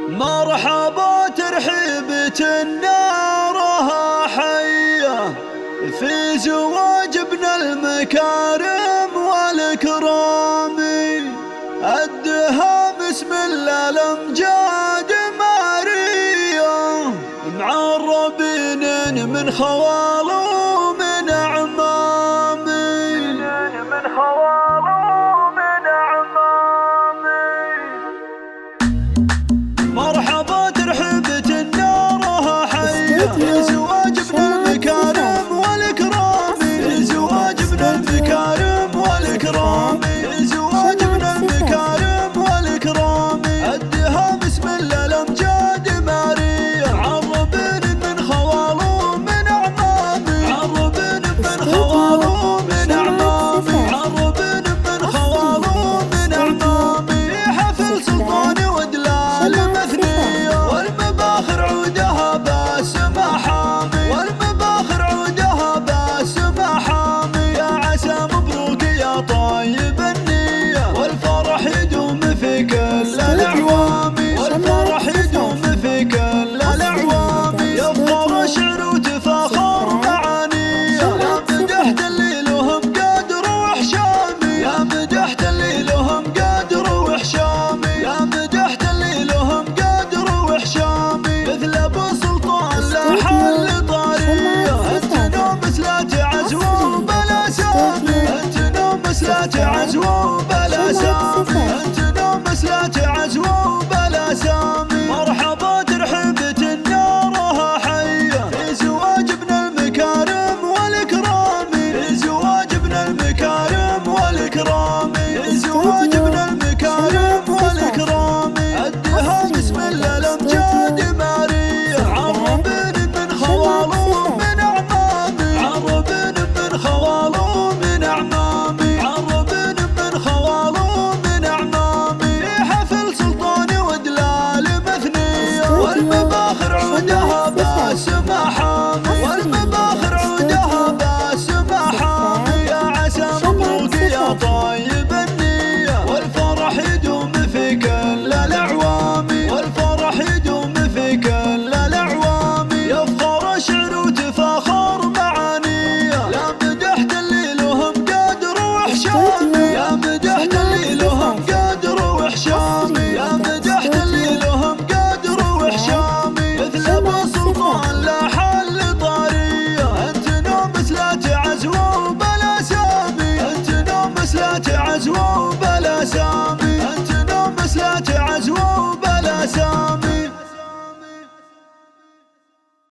مرحبا ترحيبة نارها حية في زواج ابن المكارم والكرام، الدهام اسم الله الامجاد مارية، معربين من خوال ومن اعمامي، من خوال ومن اعمامي. مرحبا ترحيبة نارها حية في زواج ابن المكارم والكرام، زواج ابن المكارم والكرام، زواج ابن المكارم والكرام، الدهام اسم الله الامجاد مارية، عربين من خوال ومن اعمامي، عربين من خوال ومن اعمامي، عربين من خوال ومن اعمامي. حفل سلطاني ودلال مثنية، والمباخر عودها باسم حامي، والمباخر عودها باسم حامي. يا عسى مبروك يا طيب النية، والفرح يدوم في كل الاعوام، والفرح يدوم في كل الاعوام. يفخر شعر وتفاخر معانية، يا مدحت اللي لهم قدر وحشامي، يا مدحت اللي لهم قدر وحشامي، يا مدحت اللي لهم قدر وحشامي. مثل ابو سلطان لا حل طارية، انت نومس لا تعزو بلا سامي، انت نومس لا تعزو بلا سامي، انت نومس لا تعزو بلا سامي. مرحبا ترحيبة نارها حية في زواج ابن المكارم والكرام، زواج ابن المكارم والكرام، زواج ابن المكارم والكرام، الدهام اسم الله الامجاد مارية، عربين من خوال ومن اعمامي، عربين من خوال ومن اعمامي، عربين من خوال ومن اعمامي. حفل سلطاني ودلال مثنية، والمباخر عودها باسم حامي، والمباخر عودها باسم حامي. يا عسى مبروك يا طيب النية، والفرح يدوم في كل الاعوام، والفرح يدوم في كل الاعوام. يفخر شعر وتفاخر معانية، يا مدحت اللي لهم قدر وحشامي، يا مدحت اللي لهم قدر وحشامي، يا مدحت اللي لهم قدر وحشامي. مثل ابو سلطان لا حل طارية، انت نومس لا تعزو بلا سامي، انت نومس لا تعزو بلا سامي، انت نومس لا تعزو بلا سامي.